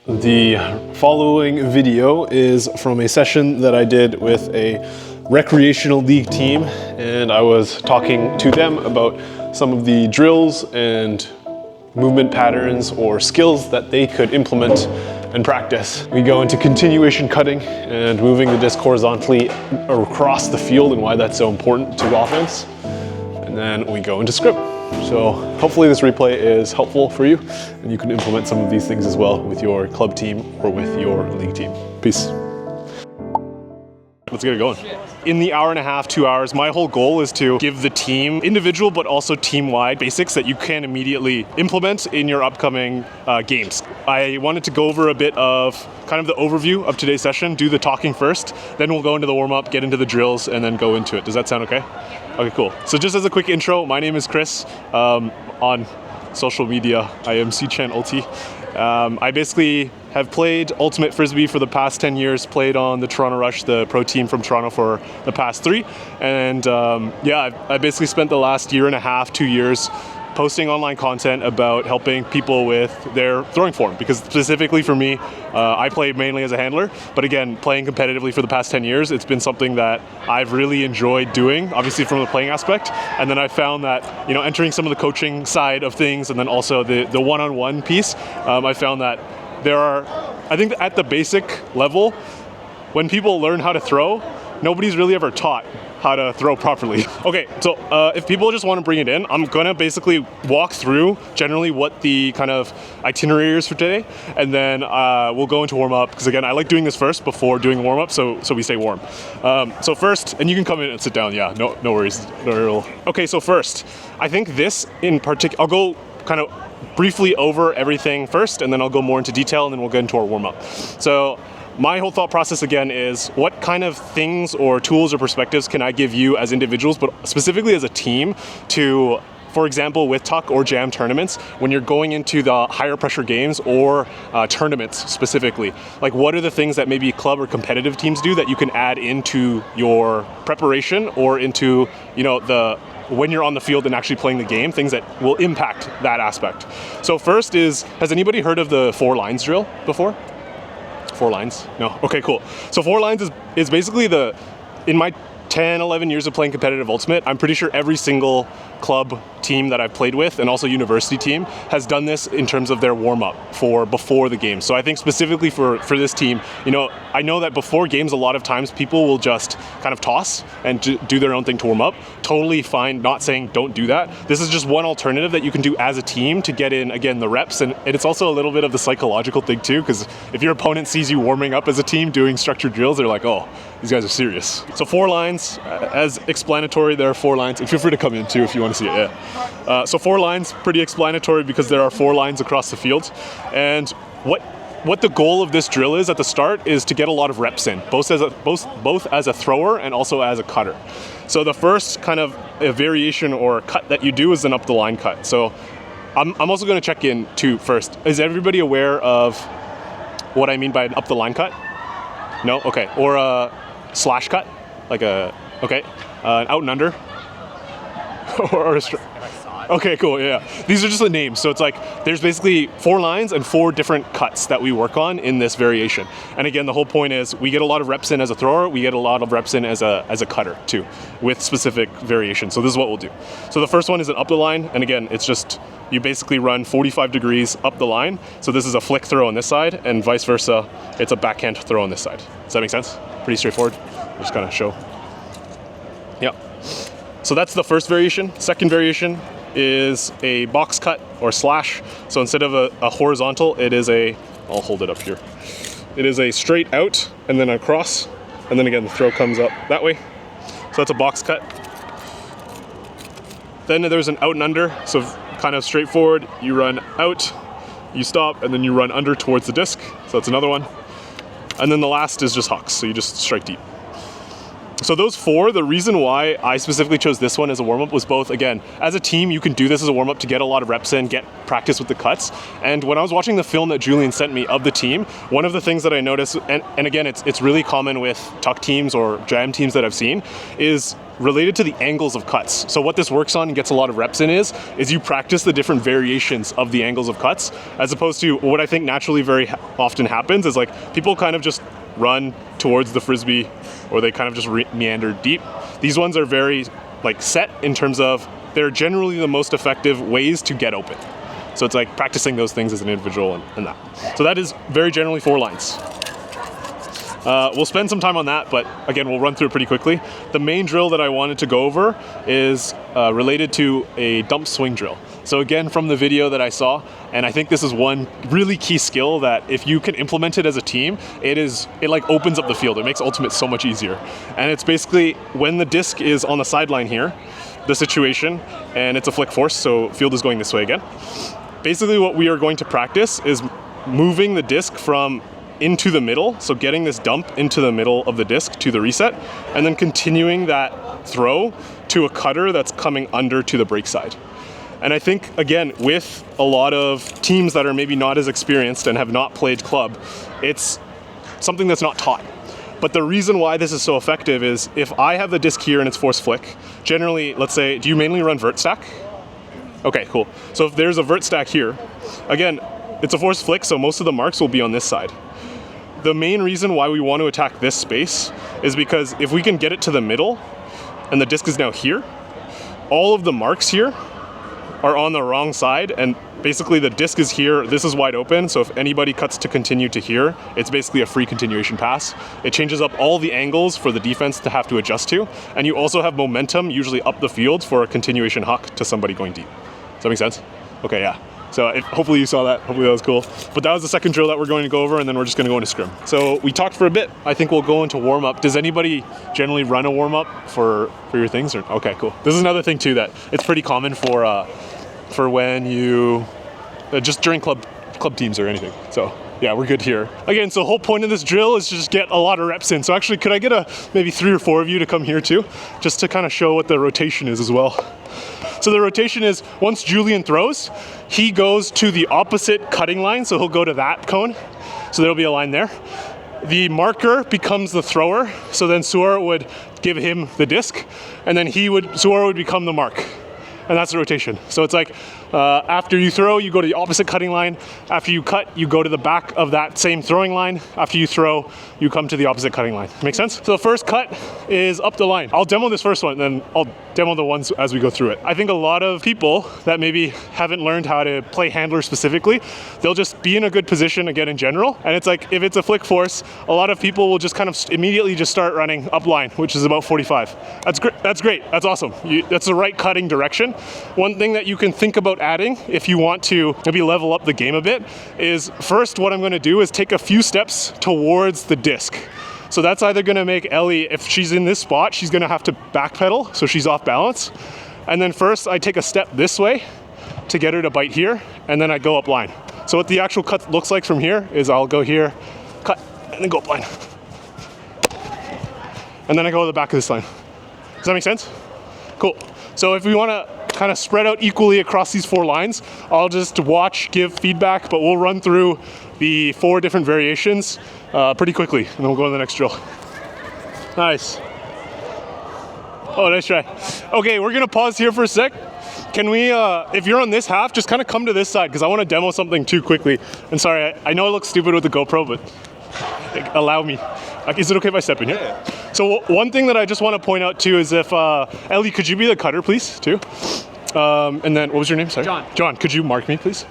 The following video is from a session that I did with a recreational league team, and I was talking to them about some of the drills and movement patterns or skills that they could implement and practice. We go into continuation cutting and moving the disc horizontally across the field and why that's so important to offense. And then we go into scrim. So hopefully this replay is helpful for you and you can implement some of these things as well with your club team or with your league team. Peace. Let's get it going. In the hour and a half, 2 hours, my whole goal is to give the team individual but also team-wide basics that you can immediately implement in your upcoming games. I wanted to go over a bit of kind of the overview of today's session, do the talking first, then we'll go into the warm-up, get into the drills, and then go into it. Does that sound okay? Okay, cool. So just as a quick intro, my name is Chris. On social media, I am cchan ulti. I basically have played Ultimate Frisbee for the past 10 years, played on the Toronto Rush, the pro team from Toronto, for the past 3. And I basically spent the last year and a half, 2 years, posting online content about helping people with their throwing form. Because specifically for me, I play mainly as a handler, but again, playing competitively for the past 10 years, it's been something that I've really enjoyed doing, obviously from the playing aspect. And then I found that, entering some of the coaching side of things and then also the one-on-one piece, I found that there are, I think that at the basic level, when people learn how to throw, nobody's really ever taught how to throw properly. Okay, so if people just want to bring it in, I'm gonna basically walk through generally what the kind of itinerary is for today, and then we'll go into warm up, because again, I like doing this first before doing warm up, so we stay warm. So first, and you can come in and sit down, yeah, no worries. Okay, so first, I think this in particular, I'll go kind of briefly over everything first, and then I'll go more into detail, and then we'll get into our warm up. So my whole thought process again is what kind of things or tools or perspectives can I give you as individuals, but specifically as a team to, for example, with tuck or jam tournaments, when you're going into the higher pressure games or tournaments specifically, like what are the things that maybe club or competitive teams do that you can add into your preparation or into, when you're on the field and actually playing the game, things that will impact that aspect. So first is, has anybody heard of the 4 lines drill before? 4 lines? No? Okay, cool. So 4 lines is basically in my 10, 11 years of playing competitive Ultimate, I'm pretty sure every single club team that I've played with and also university team has done this in terms of their warm-up for before the game. So I think specifically for this team, I know that before games a lot of times people will just kind of toss and do their own thing to warm up. Totally fine, not saying don't do that. This is just one alternative that you can do as a team to get in, again, the reps, and it's also a little bit of the psychological thing too, because if your opponent sees you warming up as a team doing structured drills, they're like, oh, these guys are serious. So 4 lines, as explanatory, there are 4 lines, and feel free to come in too if you want to see it, yeah. So 4 lines, pretty explanatory because there are 4 lines across the field. And what the goal of this drill is at the start is to get a lot of reps in, both as a thrower and also as a cutter. So the first kind of a variation or cut that you do is an up the line cut. So I'm also going to check in too first. Is everybody aware of what I mean by an up the line cut? No? Okay. Or a slash cut? Like an out and under? or a Okay, cool, yeah. These are just the names. So it's like, there's basically 4 lines and 4 different cuts that we work on in this variation. And again, the whole point is we get a lot of reps in as a thrower, we get a lot of reps in as a cutter too, with specific variations. So this is what we'll do. So the first one is an up the line, and again, it's just, you basically run 45 degrees up the line. So this is a flick throw on this side, and vice versa, it's a backhand throw on this side. Does that make sense? Pretty straightforward. I'll just kind of show. Yeah. So that's the first variation. Second variation is a box cut or slash. So instead of a horizontal, it is I'll hold it up here. It is a straight out and then across, and then again the throw comes up that way. So that's a box cut. Then there's an out and under, so kind of straightforward. You run out, you stop, and then you run under towards the disc. So that's another one. And then the last is just hucks, so you just strike deep. So those 4, the reason why I specifically chose this one as a warm-up was both, again, as a team, you can do this as a warm-up to get a lot of reps in, get practice with the cuts. And when I was watching the film that Julian sent me of the team, one of the things that I noticed, and again, it's really common with tuck teams or jam teams that I've seen, is related to the angles of cuts. So what this works on and gets a lot of reps in is you practice the different variations of the angles of cuts, as opposed to what I think naturally very often happens is like people kind of just run towards the Frisbee, or they kind of just meander deep. These ones are very like set in terms of they're generally the most effective ways to get open. So it's like practicing those things as an individual and that. So that is very generally 4 lines. We'll spend some time on that, but again, we'll run through it pretty quickly. The main drill that I wanted to go over is related to a dump swing drill. So again, from the video that I saw, and I think this is one really key skill that if you can implement it as a team, it like opens up the field. It makes Ultimate so much easier. And it's basically when the disc is on the sideline here, the situation, and it's a flick force, so field is going this way again. Basically what we are going to practice is moving the disc from into the middle, so getting this dump into the middle of the disc to the reset, and then continuing that throw to a cutter that's coming under to the break side. And I think, again, with a lot of teams that are maybe not as experienced and have not played club, it's something that's not taught. But the reason why this is so effective is if I have the disc here and it's force flick, generally, let's say, do you mainly run vert stack? Okay, cool. So if there's a vert stack here, again, it's a force flick, so most of the marks will be on this side. The main reason why we want to attack this space is because if we can get it to the middle and the disc is now here, all of the marks here are on the wrong side, and basically the disc is here, this is wide open, so if anybody cuts to continue to here, it's basically a free continuation pass. It changes up all the angles for the defense to have to adjust to, and you also have momentum usually up the field for a continuation huck to somebody going deep. Does that make sense? Okay, yeah. So hopefully you saw that, hopefully that was cool. But that was the second drill that we're going to go over, and then we're just going to go into scrim. So we talked for a bit. I think we'll go into warm-up. Does anybody generally run a warm-up for your things? Or okay, cool. This is another thing too that it's pretty common for when you, just during club teams or anything. So yeah, we're good here. Again, so the whole point of this drill is to just get a lot of reps in. So actually, could I get maybe 3 or 4 of you to come here too? Just to kind of show what the rotation is as well. So the rotation is once Julian throws, he goes to the opposite cutting line. So he'll go to that cone. So there'll be a line there. The marker becomes the thrower. So then Suara would give him the disc, and then Suara would become the mark. And that's the rotation. So it's like after you throw, you go to the opposite cutting line. After you cut, you go to the back of that same throwing line. After you throw, you come to the opposite cutting line. Make sense? So the first cut is up the line. I'll demo this first one, and then I'll demo the ones as we go through it. I think a lot of people that maybe haven't learned how to play handler specifically, they'll just be in a good position again in general. And it's like, if it's a flick force, a lot of people will just kind of immediately just start running up line, which is about 45. That's great. That's great. That's awesome. That's the right cutting direction. One thing that you can think about adding if you want to maybe level up the game a bit is first what I'm going to do is take a few steps towards the disc. So that's either going to make Ellie, if she's in this spot, she's going to have to backpedal, so she's off balance. And then first I take a step this way to get her to bite here, and then I go up line. So what the actual cut looks like from here is I'll go here, cut, and then go up line. And then I go to the back of this line. Does that make sense? Cool. So if we want to kind of spread out equally across these 4 lines, I'll just watch, give feedback, but we'll run through the 4 different variations pretty quickly, and then we'll go to the next drill. Nice. Oh, nice try. Okay, we're gonna pause here for a sec. Can we, if you're on this half, just kind of come to this side, because I want to demo something too quickly. And sorry, I know it looks stupid with the GoPro, but allow me. Is it okay if I step in here? Yeah. So one thing that I just want to point out too is if, Ellie, could you be the cutter, please, too? And then, what was your name? Sorry. John. John, could you mark me, please?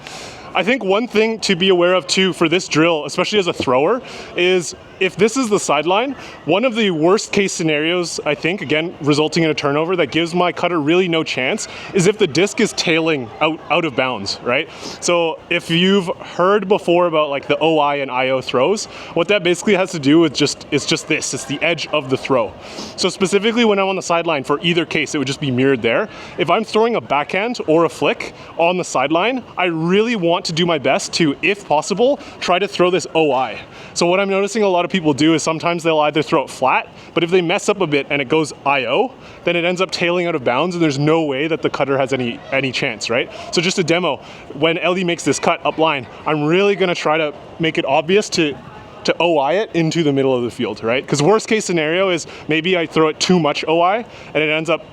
I think one thing to be aware of too for this drill, especially as a thrower, is if this is the sideline, one of the worst case scenarios, I think, again, resulting in a turnover that gives my cutter really no chance, is if the disc is tailing out of bounds, right? So if you've heard before about like the OI and IO throws, what that basically has to do with it's just this, it's the edge of the throw. So specifically when I'm on the sideline, for either case, it would just be mirrored there. If I'm throwing a backhand or a flick on the sideline, I really want to do my best to, if possible, try to throw this OI. So what I'm noticing a lot of people do is sometimes they'll either throw it flat, but if they mess up a bit and it goes IO, then it ends up tailing out of bounds and there's no way that the cutter has any chance, right? So just a demo, when Ellie makes this cut up line, I'm really gonna try to make it obvious to to OI it into the middle of the field, right? Because worst case scenario is maybe I throw it too much OI and it ends up,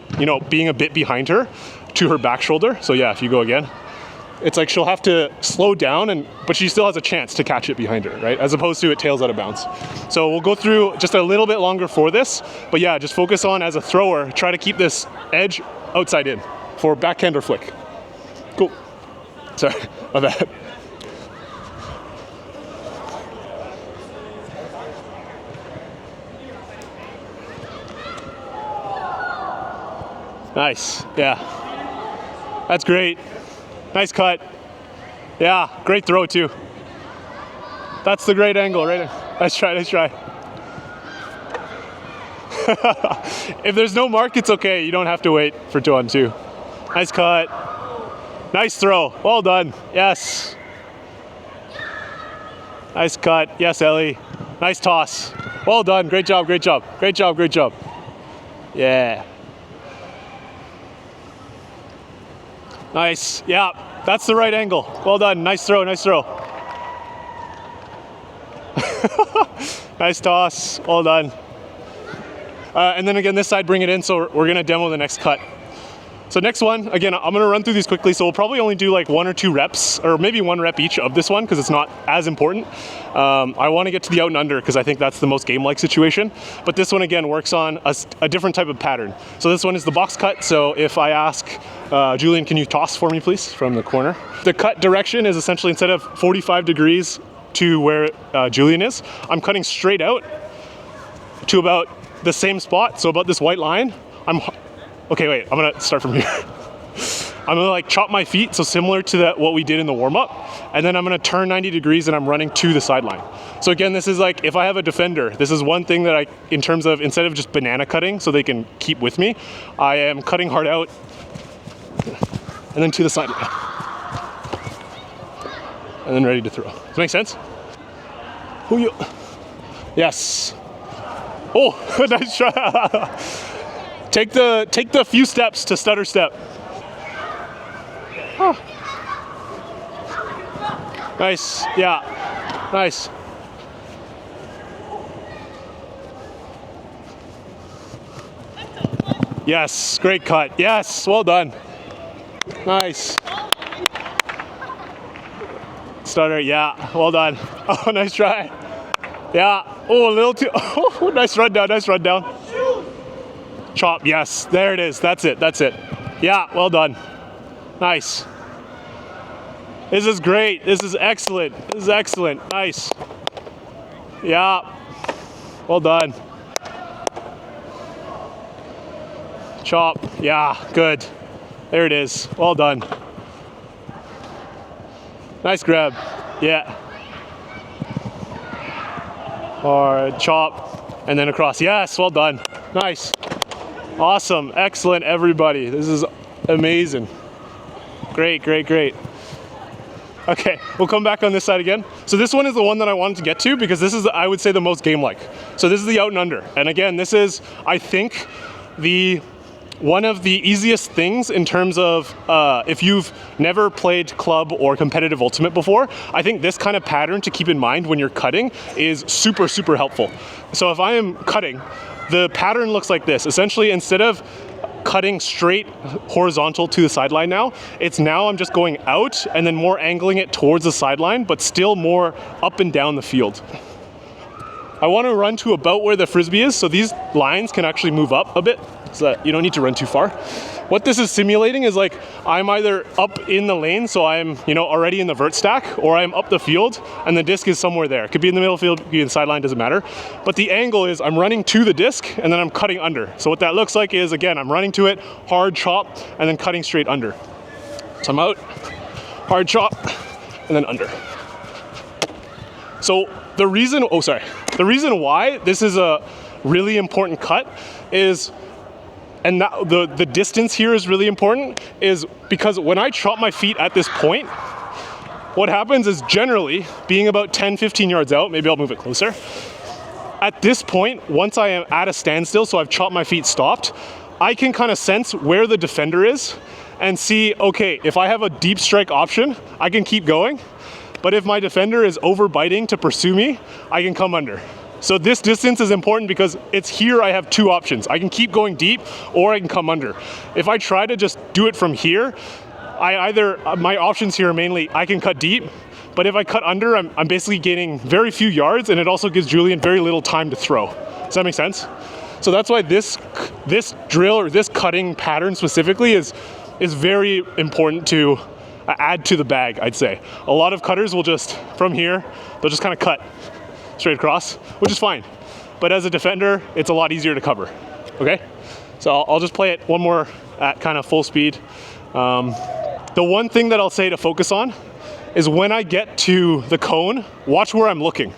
being a bit behind her to her back shoulder. So yeah, if you go again, it's like she'll have to slow down, but she still has a chance to catch it behind her, right? As opposed to it tails out of bounds. So we'll go through just a little bit longer for this, but yeah, just focus on, as a thrower, try to keep this edge outside in for backhand or flick. Cool. Sorry about that. Nice, yeah. That's great. Nice cut. Yeah, great throw too. That's the great angle, right? Nice try, nice try. If there's no mark, it's okay. You don't have to wait for 2-on-2. Nice cut. Nice throw. Well done. Yes. Nice cut. Yes, Ellie. Nice toss. Well done. Great job, great job. Great job, great job. Yeah. Nice. Yeah, that's the right angle. Well done. Nice throw, nice throw. Nice toss. Well done. And then again, this side, bring it in. So we're going to demo the next cut. So next one, again, I'm going to run through these quickly. So we'll probably only do like 1 or 2 reps, or maybe 1 rep each of this one, because it's not as important. I want to get to the out and under because I think that's the most game-like situation. But this one, again, works on a different type of pattern. So this one is the box cut. So if I ask, Julian, can you toss for me, please, from the corner? The cut direction is essentially, instead of 45 degrees to where Julian is, I'm cutting straight out to about the same spot. So about this white line. Okay, wait, I'm gonna start from here. I'm gonna like chop my feet, so similar to what we did in the warm-up, and then I'm gonna turn 90 degrees and I'm running to the sideline. So again, this is like, if I have a defender, this is one thing that in terms of, instead of just banana cutting so they can keep with me, I am cutting hard out and then to the sideline. And then ready to throw. Does that make sense? Yes. Oh, nice try. Take the few steps to stutter step. Oh. Nice, yeah, nice. Yes, great cut. Yes, well done. Nice. Stutter, yeah, well done. Oh, nice try. Yeah, oh, a little too, oh, nice run down, nice run down. Chop, yes, there it is, that's it, that's it. Yeah, well done. Nice. This is great, this is excellent, this is excellent, nice. Yeah, well done. Chop, yeah, good. There it is, well done. Nice grab, yeah. Or chop, and then across, yes, well done, nice. Awesome, excellent, everybody. This is amazing. Great, great, great. Okay, we'll come back on this side again. So this one is the one that I wanted to get to because this is, I would say, the most game-like. So this is the out and under. And again, this is, I think, one of the easiest things in terms of if you've never played club or competitive ultimate before, I think this kind of pattern to keep in mind when you're cutting is super, super helpful. So if I am cutting, the pattern looks like this. Essentially, instead of cutting straight horizontal to the sideline now, I'm just going out and then more angling it towards the sideline, but still more up and down the field. I want to run to about where the Frisbee is, so these lines can actually move up a bit, so that you don't need to run too far. What this is simulating is like, I'm either up in the lane, so I'm already in the vert stack, or I'm up the field, and the disc is somewhere there. It could be in the middle of the field, could be in the sideline, doesn't matter. But the angle is, I'm running to the disc, and then I'm cutting under. So what that looks like is, again, I'm running to it, hard chop, and then cutting straight under. So I'm out, hard chop, and then under. So the reason why this is a really important cut is, and the distance here is really important, is because when I chop my feet at this point, what happens is generally, being about 10, 15 yards out, maybe I'll move it closer. At this point, once I am at a standstill, so I've chopped my feet stopped, I can kind of sense where the defender is and see, okay, if I have a deep strike option, I can keep going. But if my defender is overbiting to pursue me, I can come under. So this distance is important because it's here I have two options. I can keep going deep or I can come under. If I try to just do it from here, my options here are mainly I can cut deep, but if I cut under, I'm basically gaining very few yards, and it also gives Julian very little time to throw. Does that make sense? So that's why this drill or this cutting pattern specifically is very important to add to the bag, I'd say. A lot of cutters will just, from here, they'll just kind of cut straight across, which is fine. But as a defender, it's a lot easier to cover, okay? So I'll just play it one more at kind of full speed. The one thing that I'll say to focus on is when I get to the cone, watch where I'm looking.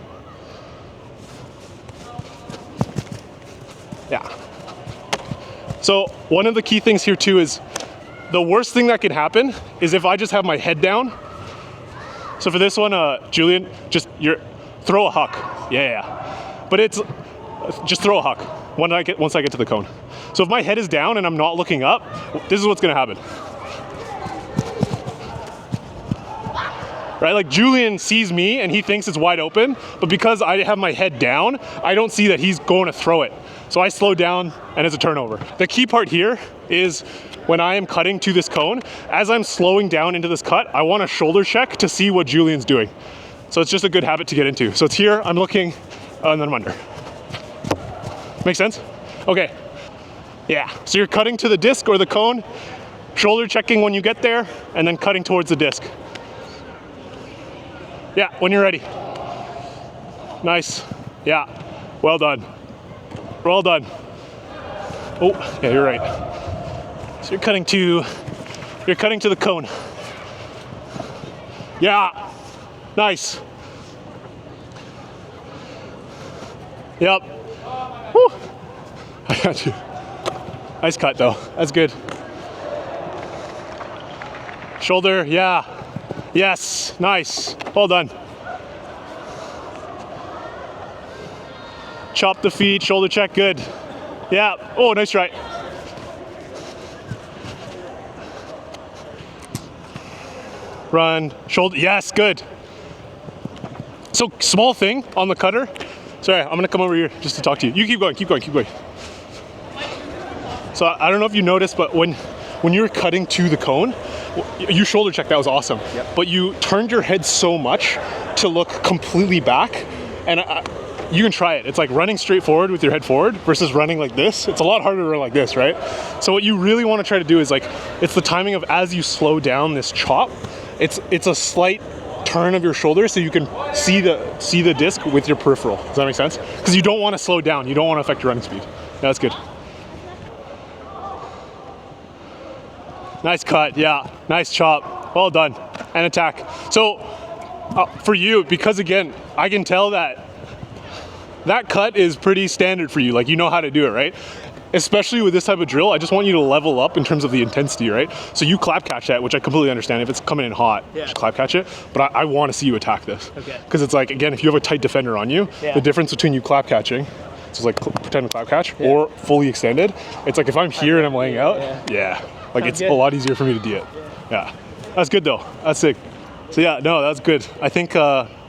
Yeah. So one of the key things here too is the worst thing that can happen is if I just have my head down. So for this one, Julian, just throw a huck. Yeah. But it's just throw a huck once I get to the cone. So if my head is down and I'm not looking up, this is what's gonna happen. Right, like Julian sees me and he thinks it's wide open, but because I have my head down, I don't see that he's going to throw it. So I slow down and it's a turnover. The key part here is when I am cutting to this cone, as I'm slowing down into this cut, I want to shoulder check to see what Julian's doing. So it's just a good habit to get into. So it's here, I'm looking, and then I'm under. Make sense? Okay. Yeah, so you're cutting to the disc or the cone, shoulder checking when you get there, and then cutting towards the disc. Yeah, when you're ready. Nice. Yeah, well done. Well done. Oh, yeah, you're right. So you're cutting to the cone. Yeah, nice. Yep. Woo. I got you. Nice cut though, that's good. Shoulder, yeah. Yes, nice, well done. Chop the feet, shoulder check, good. Yeah, oh, nice try. Run, shoulder, yes, good. So small thing on the cutter. Sorry, I'm gonna come over here just to talk to you. You keep going, keep going, keep going. So I don't know if you noticed, but when you're cutting to the cone, you shoulder check, that was awesome. Yep. But you turned your head so much to look completely back, and you can try it. It's like running straight forward with your head forward versus running like this. It's a lot harder to run like this, right? So what you really want to try to do is it's the timing of as you slow down this chop, it's a slight turn of your shoulder so you can see the disc with your peripheral. Does that make sense? Because you don't want to slow down. You don't want to affect your running speed. Yeah, that's good. Nice cut, yeah. Nice chop. Well done. And attack. So for you, because again, I can tell that cut is pretty standard for you. Like, you know how to do it, right? Especially with this type of drill, I just want you to level up in terms of the intensity, right? So you clap catch that, which I completely understand. If it's coming in hot, just clap catch it. But I want to see you attack this. Okay. Because it's like, again, if you have a tight defender on you, the difference between you clap catching, so it's like pretend clap catch, or fully extended, it's like if I'm here and I'm laying out, like it's a lot easier for me to do it. Yeah, that's good though. That's sick. So yeah, no, that's good. I think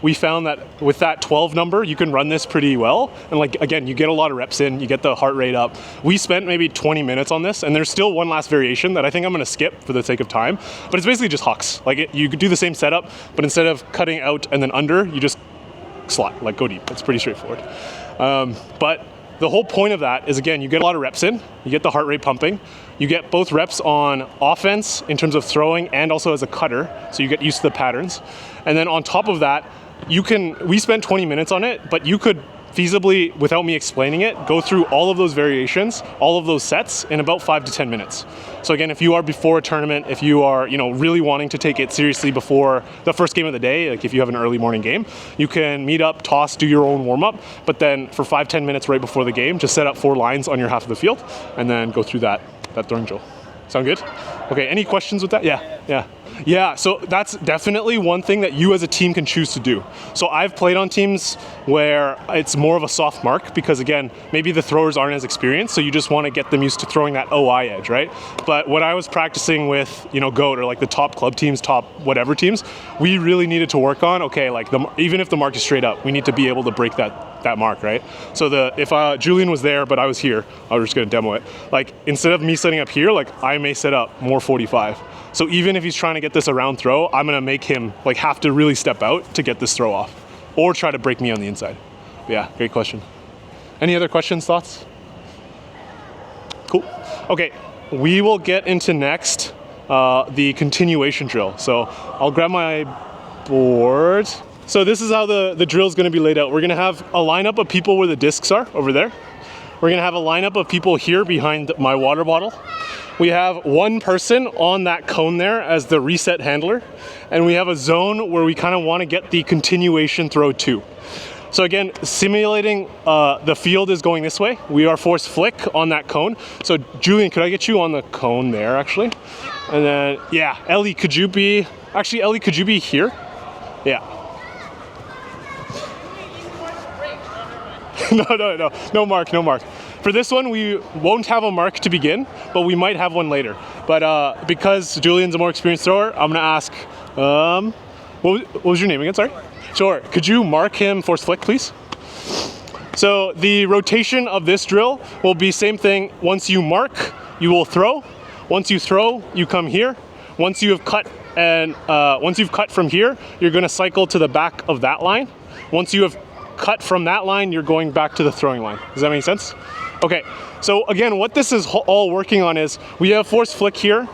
we found that with that 12 number, you can run this pretty well. And like, again, you get a lot of reps in, you get the heart rate up. We spent maybe 20 minutes on this, and there's still one last variation that I think I'm gonna skip for the sake of time, but it's basically just hucks. Like you could do the same setup, but instead of cutting out and then under, you just slot, like go deep. It's pretty straightforward. But the whole point of that is, again, you get a lot of reps in, you get the heart rate pumping, you get both reps on offense in terms of throwing and also as a cutter, so you get used to the patterns. And then on top of that, we spent 20 minutes on it, but you could feasibly, without me explaining it, go through all of those variations, all of those sets in about 5 to 10 minutes. So again, if you are before a tournament, if you are, really wanting to take it seriously before the first game of the day, like if you have an early morning game, you can meet up, toss, do your own warm up, but then for 5-10 minutes right before the game, just set up 4 lines on your half of the field and then go through that throwing drill. Sound good? Okay, any questions with that? Yeah. Yeah, so that's definitely one thing that you as a team can choose to do. So I've played on teams where it's more of a soft mark because, again, maybe the throwers aren't as experienced, so you just want to get them used to throwing that OI edge, right? But when I was practicing with, GOAT or like the top club teams, top whatever teams, we really needed to work on, okay, like even if the mark is straight up, we need to be able to break that mark, right? So if Julian was there, but I was here, I was just going to demo it. Like, instead of me setting up here, like, I may set up more 45. So even if he's trying to get this around throw, I'm going to make him like have to really step out to get this throw off or try to break me on the inside. But yeah, great question. Any other questions, thoughts? Cool. Okay, we will get into next the continuation drill. So I'll grab my board. So this is how the drill is going to be laid out. We're going to have a lineup of people where the discs are over there. We're going to have a lineup of people here behind my water bottle. We have one person on that cone there as the reset handler, and we have a zone where we kind of want to get the continuation throw to. So again, simulating the field is going this way. We are force flick on that cone. So Julian, could I get you on the cone there actually? And then, yeah, Ellie, could you be here? Yeah. No mark. For this one, we won't have a mark to begin, but we might have one later. But because Julian's a more experienced thrower, I'm gonna ask, what was your name again, sorry? Sure, could you mark him force flick, please? So the rotation of this drill will be same thing. Once you mark, you will throw. Once you throw, you come here. Once you have cut once you've cut from here, you're gonna cycle to the back of that line. Once you have cut from that line, you're going back to the throwing line. Does that make sense? Okay, so again, what this is all working on is we have force flick here.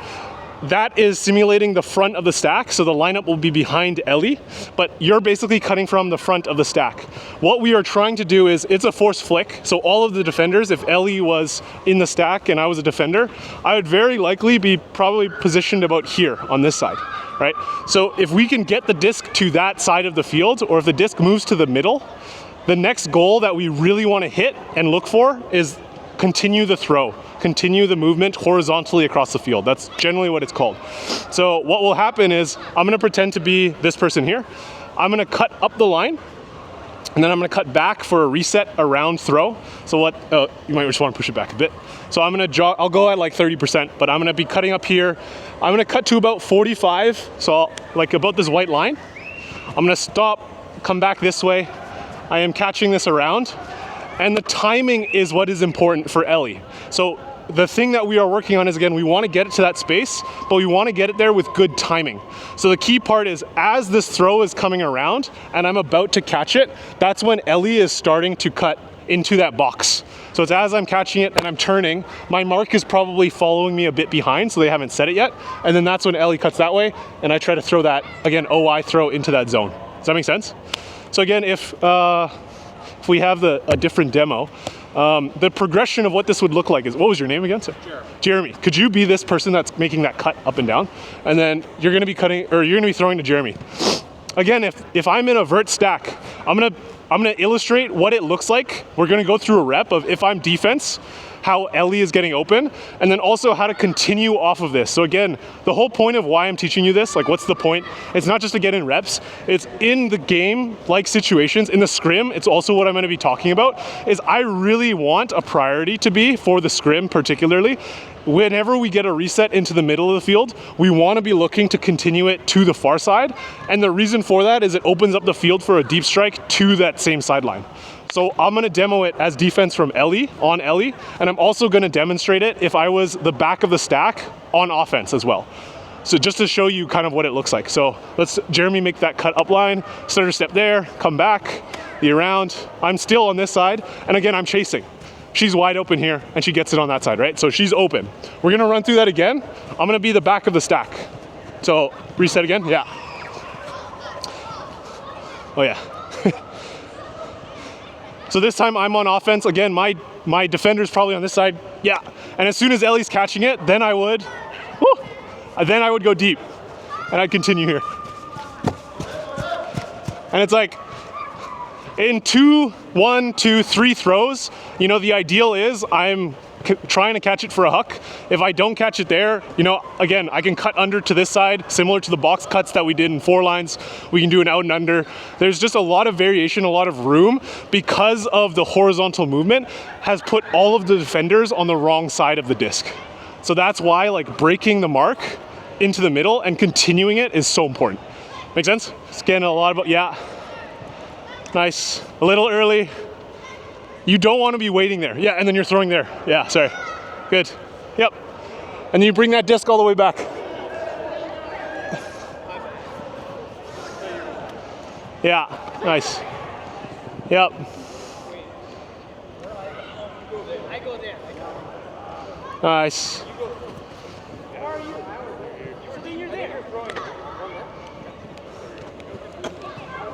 That is simulating the front of the stack, so the lineup will be behind Ellie, but you're basically cutting from the front of the stack. What we are trying to do is, it's a force flick, so all of the defenders, if Ellie was in the stack and I was a defender, I would very likely be probably positioned about here on this side, right? So if we can get the disc to that side of the field, or if the disc moves to the middle, the next goal that we really want to hit and look for is continue the throw, continue the movement horizontally across the field. That's generally what it's called. So what will happen is I'm going to pretend to be this person here. I'm going to cut up the line, and then I'm going to cut back for a reset around throw. So you might just want to push it back a bit. So I'm going to I'll go at like 30%, but I'm going to be cutting up here. I'm going to cut to about 45, so like about this white line. I'm going to stop, come back this way. I am catching this around, and the timing is what is important for Ellie. So the thing that we are working on is, again, we want to get it to that space, but we want to get it there with good timing. So the key part is, as this throw is coming around and I'm about to catch it, that's when Ellie is starting to cut into that box. So it's as I'm catching it and I'm turning, my mark is probably following me a bit behind, so they haven't set it yet, and then that's when Ellie cuts that way, and I try to throw that, again, OI throw into that zone. Does that make sense? So again, if we have a different demo, the progression of what this would look like is, what was your name again? Jeremy. Could you be this person that's making that cut up and down? And then you're gonna be cutting, or you're gonna be throwing to Jeremy. Again, if I'm in a vert stack, I'm gonna illustrate what it looks like. We're gonna go through a rep of, if I'm defense, how Ellie is getting open, and then also how to continue off of this. So again, the whole point of why I'm teaching you this, like what's the point? It's not just to get in reps, it's in the game-like situations, in the scrim, it's also what I'm gonna be talking about, is I really want a priority to be, for the scrim particularly, whenever we get a reset into the middle of the field, we want to be looking to continue it to the far side. And the reason for that is it opens up the field for a deep strike to that same sideline. So I'm going to demo it as defense from Ellie, on Ellie, and I'm also going to demonstrate it if I was the back of the stack on offense as well. So just to show you kind of what it looks like. So let's, Jeremy, make that cut up line, stutter step there, come back, be around. I'm still on this side, and again, I'm chasing. She's wide open here, and she gets it on that side, right? So she's open. We're gonna run through that again. I'm gonna be the back of the stack. So reset again, yeah. Oh yeah. So this time I'm on offense. Again, my defender's probably on this side, yeah. And as soon as Ellie's catching it, then I would go deep, and I'd continue here. And it's like, in 2, 1, 2, 3 throws, You know, the ideal is I'm trying to catch it for a huck. If I don't catch it there, you know, again, I can cut under to this side, similar to the box cuts that we did in 4 lines. We can do an out and under. There's just a lot of variation, a lot of room, because of the horizontal movement has put all of the defenders on the wrong side of the disc. So that's why like breaking the mark into the middle and continuing it is so important. Make sense? Scanning a lot about, yeah. Nice, a little early. You don't want to be waiting there. Yeah, and then you're throwing there. Yeah, sorry. Good. Yep. And then you bring that disc all the way back. Yeah, nice. Yep. Nice.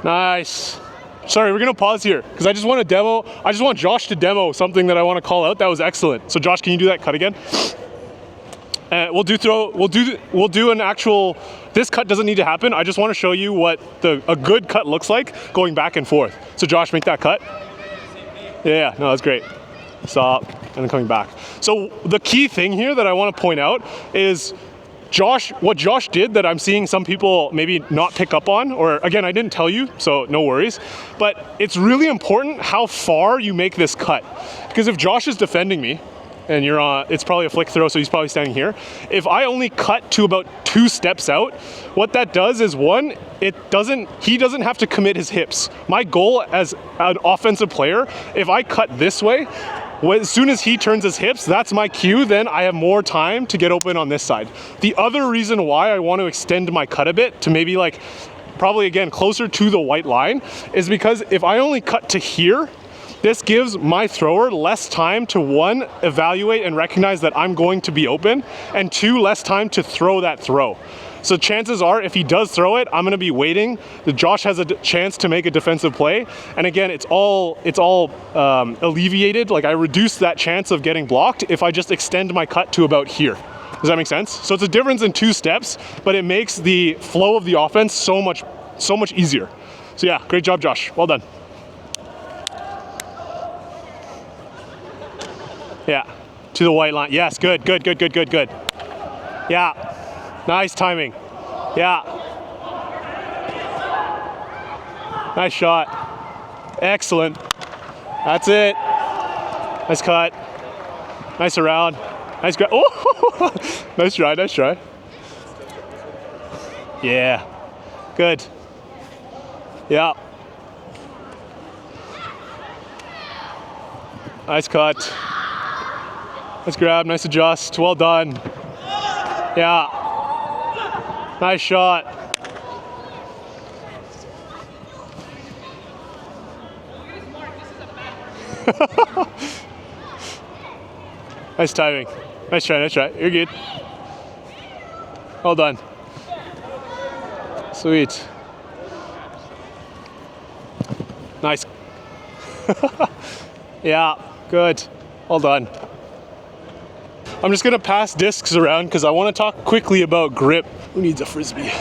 Nice. Sorry, we're gonna pause here because I just want to demo. I just want Josh to demo something that I want to call out. That was excellent. So Josh, can you do that cut again? We'll do an actual. This cut doesn't need to happen. I just want to show you what a good cut looks like going back and forth. So Josh, make that cut. Yeah, no, that's great. Stop and then coming back. So the key thing here that I want to point out is what Josh did that I'm seeing some people maybe not pick up on, or again, I didn't tell you, so no worries, but it's really important how far you make this cut. Because if Josh is defending me, and you're on, it's probably a flick throw, so he's probably standing here. If I only cut to about 2 steps out, what that does is one, he doesn't have to commit his hips. My goal as an offensive player, if I cut this way, as soon as he turns his hips, that's my cue, then I have more time to get open on this side. The other reason why I want to extend my cut a bit to maybe like, probably again, closer to the white line is because if I only cut to here, this gives my thrower less time to 1, evaluate and recognize that I'm going to be open, and 2, less time to throw that throw. So chances are, if he does throw it, I'm gonna be waiting. Josh has a chance to make a defensive play. And again, it's all alleviated. Like I reduce that chance of getting blocked if I just extend my cut to about here. Does that make sense? So it's a difference in 2 steps, but it makes the flow of the offense so much easier. So yeah, great job, Josh. Well done. Yeah, to the white line. Yes, good. Yeah. Nice timing. Yeah. Nice shot. Excellent. That's it. Nice cut. Nice around. Nice grab. Oh, nice try. Yeah. Good. Yeah. Nice cut. Nice grab. Nice adjust. Well done. Yeah. Nice shot. Nice timing. Nice try. You're good. Well done. Sweet. Nice. Yeah, good. Well done. I'm just gonna pass discs around because I want to talk quickly about grip. Who needs a Frisbee?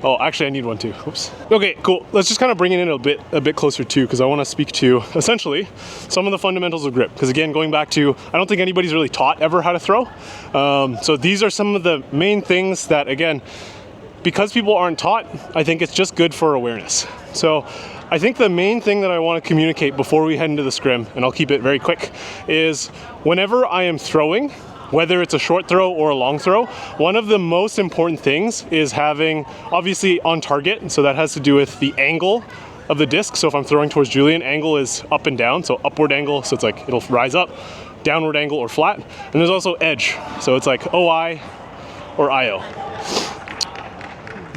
Oh, actually I need one too. Oops. Okay, cool. Let's just kind of bring it in a bit closer too, because I want to speak to essentially some of the fundamentals of grip. Because again, going back to, I don't think anybody's really taught ever how to throw. So these are some of the main things that, again, because people aren't taught, I think it's just good for awareness. So I think the main thing that I want to communicate before we head into the scrim, and I'll keep it very quick, is whenever I am throwing, whether it's a short throw or a long throw, one of the most important things is having, obviously on target, so that has to do with the angle of the disc. So if I'm throwing towards Julian, angle is up and down, so upward angle, so it's like it'll rise up, downward angle or flat, and there's also edge, so it's like OI or IO.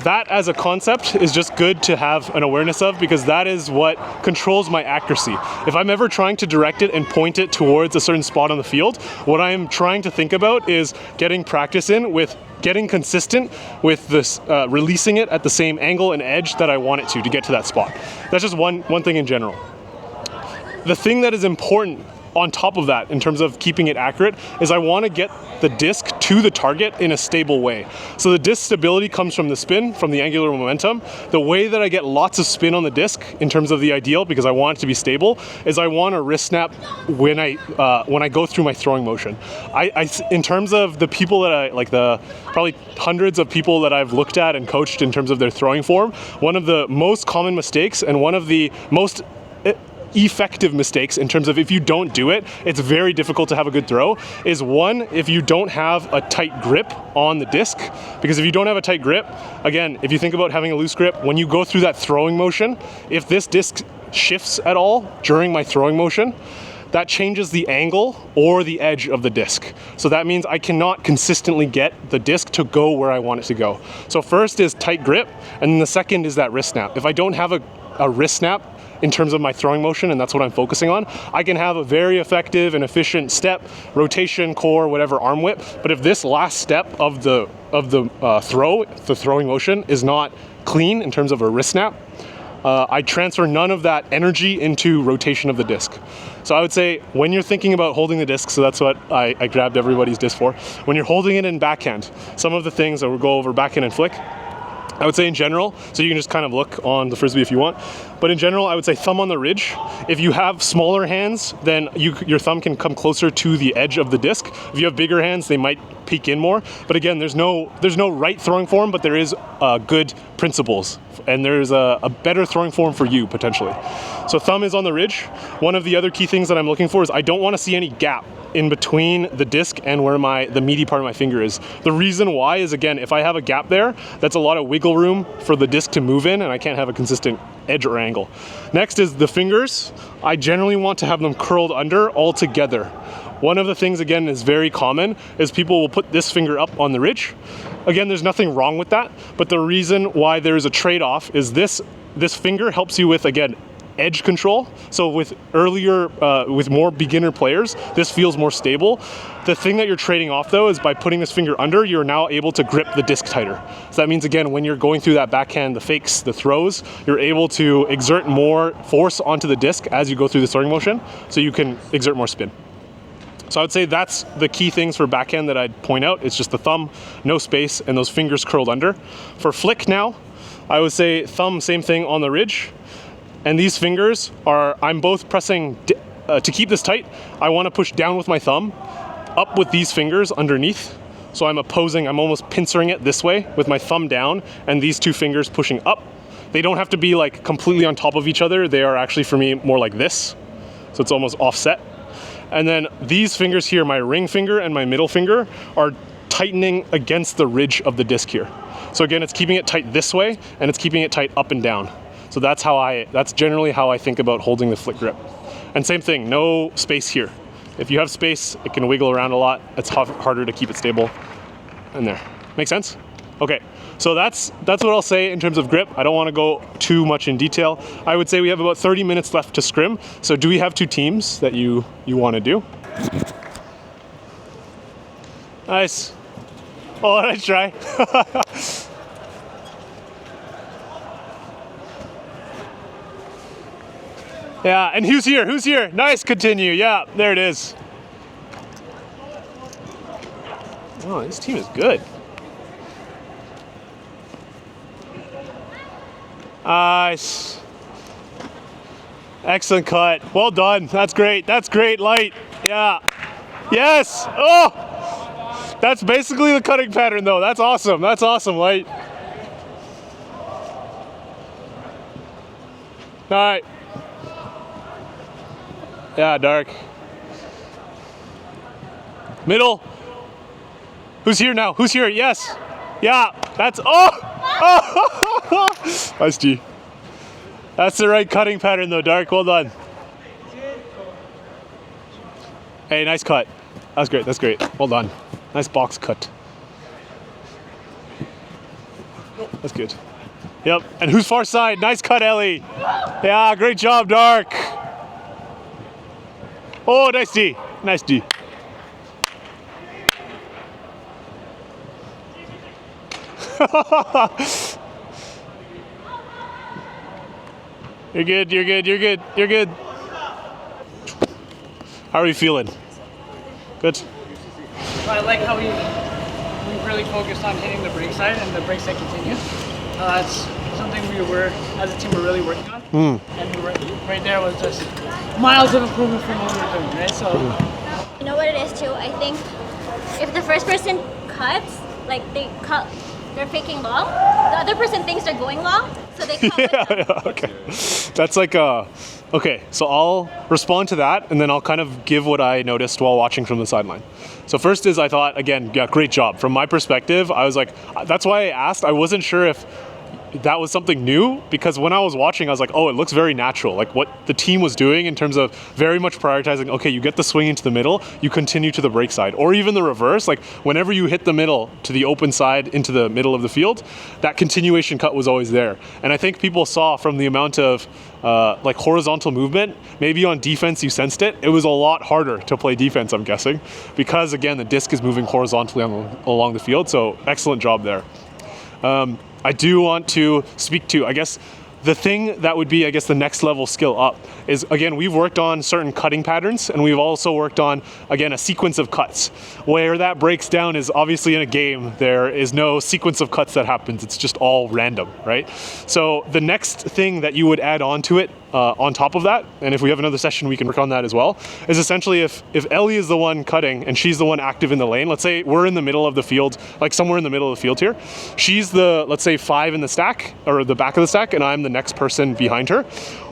That as a concept is just good to have an awareness of, because that is what controls my accuracy. If I'm ever trying to direct it and point it towards a certain spot on the field, what I'm trying to think about is getting practice in with getting consistent with this, releasing it at the same angle and edge that I want it to get to that spot. That's just one thing in general. The thing that is important on top of that, in terms of keeping it accurate, is I want to get the disc to the target in a stable way. So the disc stability comes from the spin, from the angular momentum. The way that I get lots of spin on the disc, in terms of the ideal, because I want it to be stable, is I want a wrist snap when I go through my throwing motion. In terms of the people that I like, the probably hundreds of people that I've looked at and coached in terms of their throwing form, one of the most common mistakes and one of the most effective mistakes in terms of if you don't do it, it's very difficult to have a good throw, is one, if you don't have a tight grip on the disc. Because if you don't have a tight grip, again, if you think about having a loose grip, when you go through that throwing motion, if this disc shifts at all during my throwing motion, that changes the angle or the edge of the disc. So that means I cannot consistently get the disc to go where I want it to go. So first is tight grip, and then the second is that wrist snap. If I don't have a wrist snap in terms of my throwing motion, and that's what I'm focusing on, I can have a very effective and efficient step, rotation, core, whatever, arm whip. But if this last step of the throwing motion is not clean in terms of a wrist snap, I transfer none of that energy into rotation of the disc. So I would say when you're thinking about holding the disc, so that's what I grabbed everybody's disc for, when you're holding it in backhand, some of the things that we'll go over backhand and flick, I would say in general, so you can just kind of look on the Frisbee if you want, but in general, I would say thumb on the ridge. If you have smaller hands, then your thumb can come closer to the edge of the disc. If you have bigger hands, they might peek in more. But again, there's no right throwing form, but there is good principles, and there's a better throwing form for you, potentially. So thumb is on the ridge. One of the other key things that I'm looking for is I don't want to see any gap in between the disc and where the meaty part of my finger is. The reason why is, again, if I have a gap there, that's a lot of wiggle room for the disc to move in, and I can't have a consistent edge or angle. Next is the fingers. I generally want to have them curled under all together. One of the things, again, is very common is people will put this finger up on the ridge. Again, there's nothing wrong with that, but the reason why there's a trade-off is this finger helps you with, again, edge control. So with more beginner players, this feels more stable. The thing that you're trading off, though, is by putting this finger under, you're now able to grip the disc tighter. So that means, again, when you're going through that backhand, the fakes, the throws, you're able to exert more force onto the disc as you go through the throwing motion, so you can exert more spin. So I would say that's the key things for backhand that I'd point out. It's just the thumb, no space, and those fingers curled under. For flick now, I would say thumb, same thing on the ridge. And these fingers I'm both pressing, to keep this tight, I want to push down with my thumb, up with these fingers underneath. So I'm almost pincering it this way with my thumb down and these two fingers pushing up. They don't have to be like completely on top of each other. They are actually, for me, more like this. So it's almost offset. And then these fingers here, my ring finger and my middle finger, are tightening against the ridge of the disc here. So again, it's keeping it tight this way and it's keeping it tight up and down. So that's generally how I think about holding the flick grip. And same thing, no space here. If you have space, it can wiggle around a lot. It's harder to keep it stable. And there. Make sense? Okay, so that's what I'll say in terms of grip. I don't want to go too much in detail. I would say we have about 30 minutes left to scrim. So do we have two teams that you want to do? Nice. Oh, nice try. Yeah, and who's here? Who's here? Nice, continue. Yeah, there it is. Oh, this team is good. Nice. Excellent cut. Well done. That's great. That's great, light. Yeah. Yes. Oh, that's basically the cutting pattern, though. That's awesome. That's awesome, light. All right. Yeah, dark. Middle. Who's here now? Who's here? Yes. Yeah, that's, oh! Nice, G. That's the right cutting pattern though, Dark. Well done. Hey, nice cut. That's great, that's great. Well done. Nice box cut. That's good. Yep, and who's far side? Nice cut, Ellie. Yeah, great job, Dark. Oh, nice D. Nice D. You're good, you're good, you're good, you're good. How are you feeling? Good? I like how we really focused on hitting the brake side and the brake side continued. That's something we were, as a team, we're really working on. And we were, right there was just miles of improvement from what we were doing, right? So, You know what it is too? I think if the first person cuts, like they're faking long, the other person thinks they're going long, so they cut with them. Yeah, okay. That's like okay, so I'll respond to that and then I'll kind of give what I noticed while watching from the sideline. So first is I thought, again, yeah, great job. From my perspective, I was like, that's why I asked. I wasn't sure if that was something new, because when I was watching, I was like, oh, it looks very natural. Like what the team was doing in terms of very much prioritizing, okay, you get the swing into the middle, you continue to the brake side, or even the reverse. Like whenever you hit the middle to the open side into the middle of the field, that continuation cut was always there. And I think people saw from the amount of like horizontal movement, maybe on defense you sensed it. It was a lot harder to play defense, I'm guessing, because again, the disc is moving horizontally along the field. So excellent job there. I do want to speak to, I guess, the thing that would be, I guess, the next level skill up is, again, we've worked on certain cutting patterns, and we've also worked on, again, a sequence of cuts. Where that breaks down is obviously in a game, there is no sequence of cuts that happens. It's just all random, right? So the next thing that you would add on to it, on top of that, and if we have another session, we can work on that as well, is essentially if Ellie is the one cutting and she's the one active in the lane, let's say we're in the middle of the field, like somewhere in the middle of the field here, she's the, let's say 5 in the stack, or the back of the stack, and I'm the next person behind her.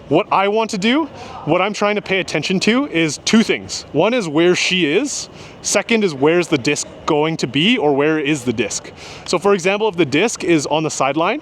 What I want to do, what I'm trying to pay attention to is two things. One is where she is. Second is where's the disc going to be, or where is the disc? So for example, if the disc is on the sideline,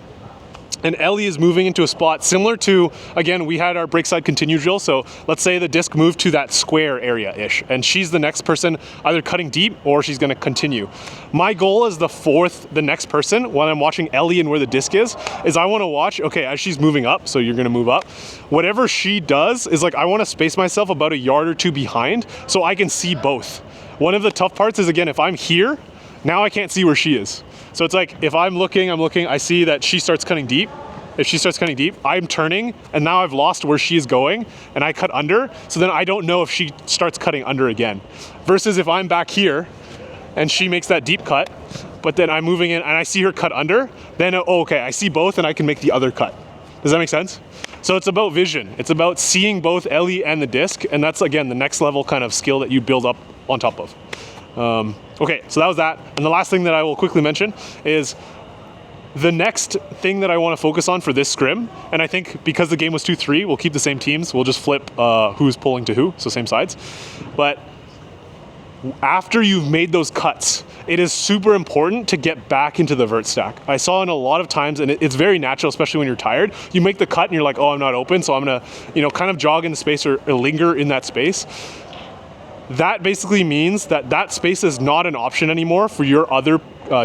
and Ellie is moving into a spot similar to, again, we had our brake side continue drill, so let's say the disc moved to that square area-ish, and she's the next person either cutting deep or she's gonna continue. My goal as the next person, when I'm watching Ellie and where the disc is I wanna watch, okay, as she's moving up, so you're gonna move up, whatever she does is like, I wanna space myself about a yard or two behind so I can see both. One of the tough parts is, again, if I'm here, now I can't see where she is. So it's like, if I'm looking, I see that she starts cutting deep. If she starts cutting deep, I'm turning, and now I've lost where she's going, and I cut under, so then I don't know if she starts cutting under again. Versus if I'm back here, and she makes that deep cut, but then I'm moving in, and I see her cut under, then, oh, okay, I see both, and I can make the other cut. Does that make sense? So it's about vision. It's about seeing both Ellie and the disc, and that's, again, the next level kind of skill that you build up on top of. Okay, so that was that. And the last thing that I will quickly mention is the next thing that I want to focus on for this scrim, and I think because the game was 2-3, we'll keep the same teams. We'll just flip who's pulling to who, so same sides. But after you've made those cuts, it is super important to get back into the vert stack. I saw in a lot of times, and it's very natural, especially when you're tired, you make the cut and you're like, oh, I'm not open, so I'm gonna, kind of jog into space or linger in that space. That basically means that space is not an option anymore for your other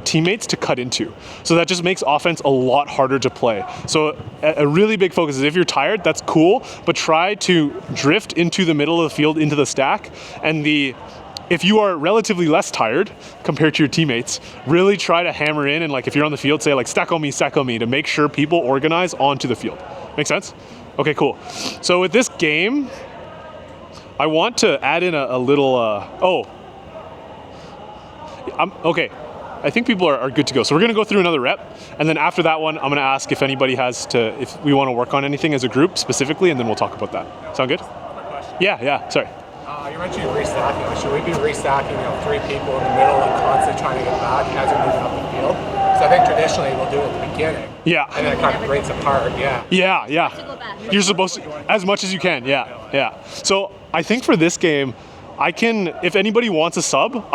teammates to cut into. So that just makes offense a lot harder to play. So a really big focus is if you're tired, that's cool, but try to drift into the middle of the field, into the stack, and if you are relatively less tired compared to your teammates, really try to hammer in, and like if you're on the field, say like stack on me, to make sure people organize onto the field. Make sense? Okay, cool. So with this game, I want to add in a little, okay. I think people are good to go. So we're gonna go through another rep, and then after that one, I'm gonna ask if anybody if we wanna work on anything as a group specifically, and then we'll talk about that. Sound good? Yeah, sorry. You mentioned restacking. Should we be restacking 3 people in the middle and constantly trying to get back as we're moving up the field? So I think traditionally we'll do it at the beginning. Yeah. And then it kind of breaks apart, Yeah. You're supposed to, as much as you can, yeah. So I think for this game, if anybody wants a sub,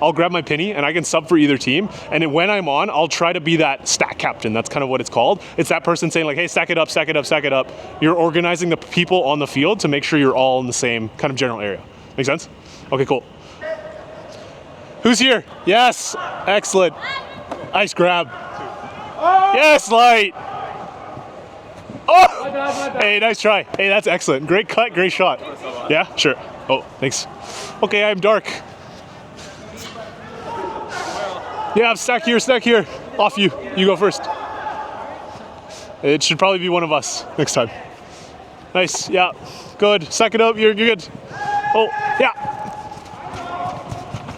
I'll grab my penny and I can sub for either team. And when I'm on, I'll try to be that stack captain. That's kind of what it's called. It's that person saying like, hey, stack it up. You're organizing the people on the field to make sure you're all in the same kind of general area. Make sense? Okay, cool. Who's here? Yes, excellent. Nice grab. Yes, light. Oh, my bad. Hey, nice try. Hey, that's excellent. Great cut, great shot. Yeah, sure. Oh, thanks. Okay, I'm dark. Yeah, stack here. Off you. You go first. It should probably be one of us next time. Nice, yeah. Good. Stack it up, you're good. Oh, yeah.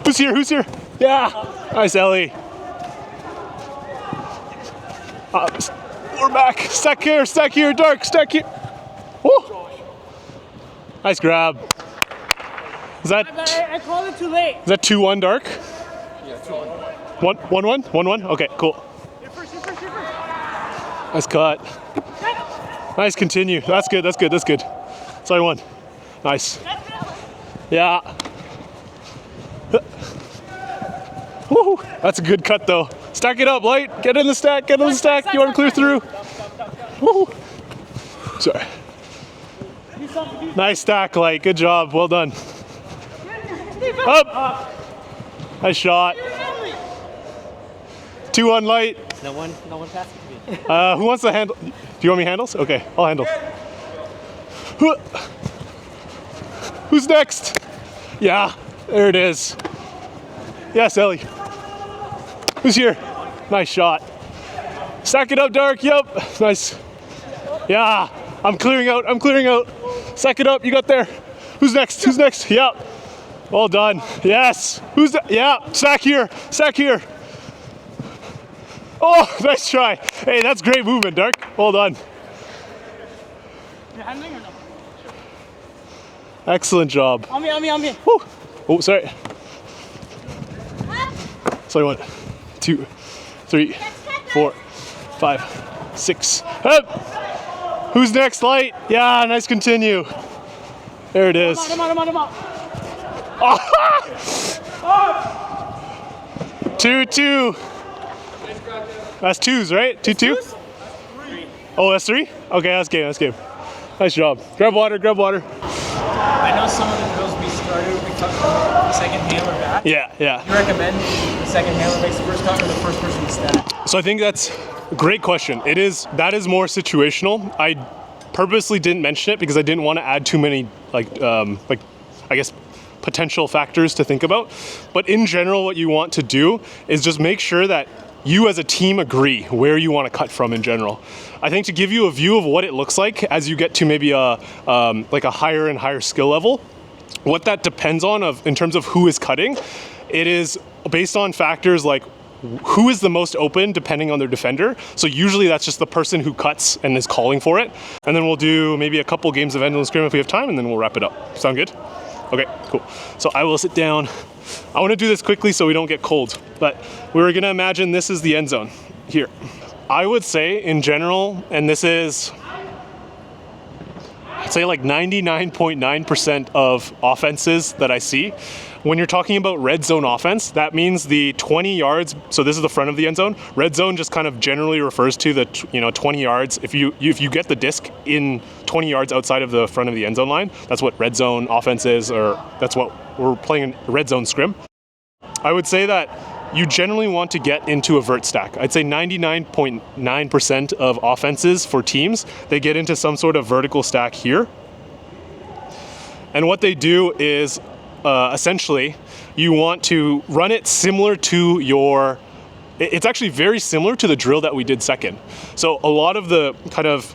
Who's here? Who's here? Yeah. Nice, Ellie. We're back. Stack here, Dark, stack here. Woo. Nice grab. Is that? I called it too late. Is that 2-1 Dark? Yeah, 2-1. 1-1? 1-1? Okay, cool. You're first. Nice cut. Nice, continue. That's good. Sorry, 1. Nice. Yeah. Woo. That's a good cut though. Stack it up, Light. Get in the stack. You want to clear through. Woo. Sorry. Nice stack, Light. Good job. Well done. Up. Nice shot. 2-1 Light. No one passes me. Who wants to handle? Do you want me handles? Okay, I'll handle. Who's next? Yeah, there it is. Yes, Ellie. Who's here? Nice shot. Stack it up, Dark. Yep. Nice. Yeah. I'm clearing out. Stack it up. You got there. Who's next? Yep. Well done. Yes. Yeah. Stack here. Oh, nice try. Hey, that's great movement, Dark. Well done. You're handling or no? Excellent job. On me. Woo. Oh, sorry. Sorry, 1, 2, 3, 4, 5, 6. Up. Who's next, Light? Yeah, nice continue. There it is. Come on. 2-2. That's 2s, right? 2-2? Oh, that's 3? Okay, that's game. Nice job. Grab water. I know some of the drills we cut from the second handler back. Yeah. You recommend the second handler makes the first cut or the first person to stack? So I think that's a great question. That is more situational. I purposely didn't mention it because I didn't want to add too many I guess potential factors to think about. But in general, what you want to do is just make sure that you as a team agree where you want to cut from in general. I think to give you a view of what it looks like as you get to maybe a higher and higher skill level, what that depends on in terms of who is cutting, it is based on factors like who is the most open depending on their defender. So usually that's just the person who cuts and is calling for it. And then we'll do maybe a couple games of end zone scrim if we have time, and then we'll wrap it up. Sound good? Okay, cool. So I will sit down. I want to do this quickly so we don't get cold, but we were going to imagine this is the end zone here. I would say in general, and this is, I'd say like 99.9% of offenses that I see, when you're talking about red zone offense, that means the 20 yards, so this is the front of the end zone. Red zone just kind of generally refers to the 20 yards. If you get the disc in 20 yards outside of the front of the end zone line, that's what red zone offense is, or that's what we're playing in red zone scrim. I would say that you generally want to get into a vert stack. I'd say 99.9% of offenses for teams, they get into some sort of vertical stack here. And what they do is essentially, you want to run it similar to it's actually very similar to the drill that we did second. So a lot of the kind of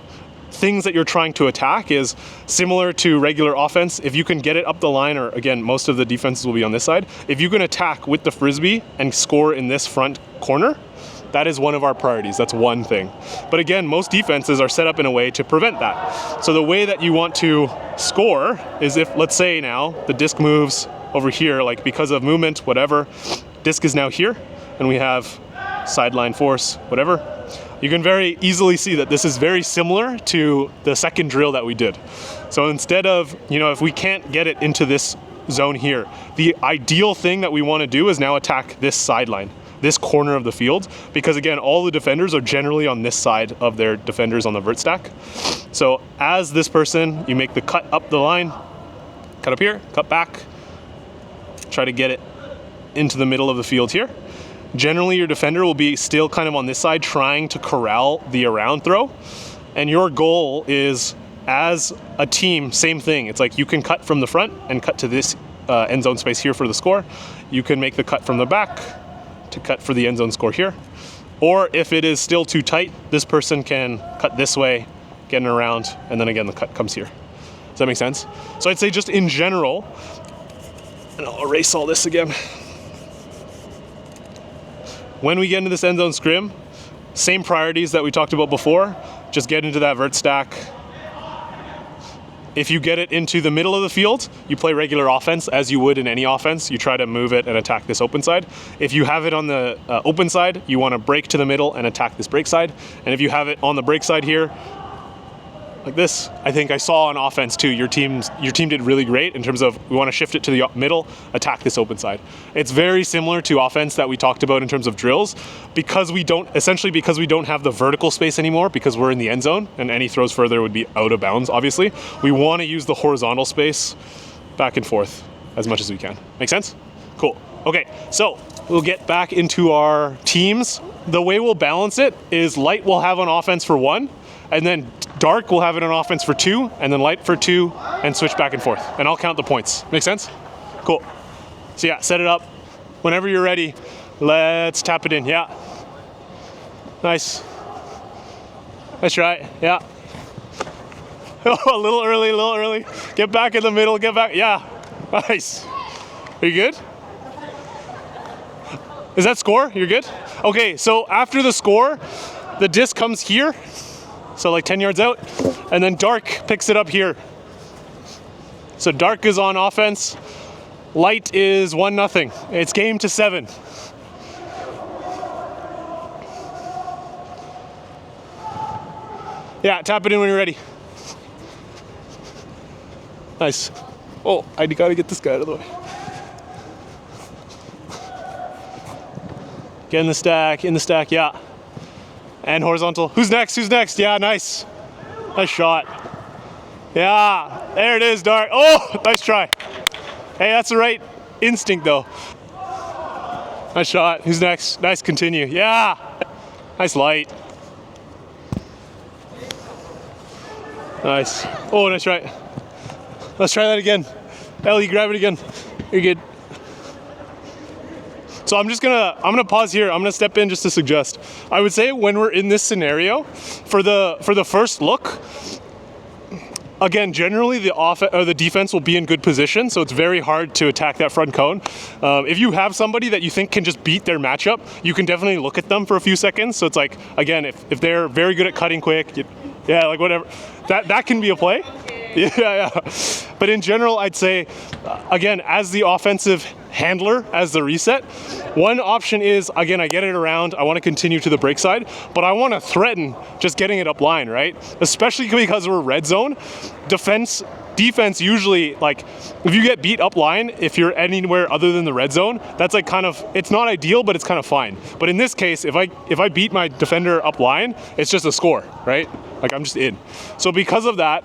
things that you're trying to attack is similar to regular offense. If you can get it up the line, or again, most of the defenses will be on this side. If you can attack with the Frisbee and score in this front corner, that is one of our priorities. That's one thing. But again, most defenses are set up in a way to prevent that. So the way that you want to score is if, let's say now, the disc moves over here, like because of movement, whatever, disc is now here, and we have sideline force, whatever. You can very easily see that this is very similar to the second drill that we did. So instead of, if we can't get it into this zone here, the ideal thing that we want to do is now attack this sideline, this corner of the field, because again, all the defenders are generally on this side of their defenders on the vert stack. So as this person, you make the cut up the line, cut up here, cut back, try to get it into the middle of the field here. Generally, your defender will be still kind of on this side trying to corral the around throw. And your goal is, as a team, same thing. It's like you can cut from the front and cut to this end zone space here for the score. You can make the cut from the back to cut for the end zone score here. Or if it is still too tight, this person can cut this way getting around, and then again the cut comes here. Does that make sense? So I'd say just in general, and I'll erase all this again. When we get into this end zone scrim, same priorities that we talked about before, just get into that vert stack. If you get it into the middle of the field, you play regular offense as you would in any offense. You try to move it and attack this open side. If you have it on the open side, you want to break to the middle and attack this break side. And if you have it on the break side here, like this, I think I saw on offense too, your team did really great in terms of we want to shift it to the middle, attack this open side. It's very similar to offense that we talked about in terms of drills, because we don't have the vertical space anymore, because we're in the end zone and any throws further would be out of bounds, obviously. We want to use the horizontal space back and forth as much as we can. Make sense? Cool. Okay, so we'll get back into our teams. The way we'll balance it is light will have on offense for 1, and then dark will have it on offense for 2, and then light for 2, and switch back and forth. And I'll count the points. Make sense? Cool. So yeah, set it up. Whenever you're ready, let's tap it in. Yeah. Nice. Nice try. Yeah. Oh, a little early. Get back in the middle, get back. Yeah. Nice. Are you good? Is that score? You're good? Okay, so after the score, the disc comes here. So like 10 yards out, and then dark picks it up here. So dark is on offense, light is 1-0. It's game to 7. Yeah, tap it in when you're ready. Nice. Oh, I gotta get this guy out of the way. Get in the stack, yeah. And horizontal. Who's next? Yeah, nice. Nice shot. Yeah, there it is, Dark. Oh, nice try. Hey, that's the right instinct, though. Nice shot. Who's next? Nice, continue. Yeah. Nice light. Nice. Oh, nice try. Let's try that again. Ellie, grab it again. You're good. So I'm gonna pause here. I'm gonna step in just to suggest. I would say when we're in this scenario, for the first look, again, generally the defense will be in good position, so it's very hard to attack that front cone. If you have somebody that you think can just beat their matchup, you can definitely look at them for a few seconds. So it's like, again, if they're very good at cutting quick, yeah, like whatever, that can be a play. Yeah. But in general, I'd say, again, as the offensive handler, as the reset, one option is, again, I get it around, I want to continue to the break side, but I want to threaten just getting it up line, right? Especially because we're red zone. Defense usually, like, if you get beat up line, if you're anywhere other than the red zone, that's like kind of, it's not ideal, but it's kind of fine. But in this case, if I beat my defender up line, it's just a score, right? Like, I'm just in. So because of that,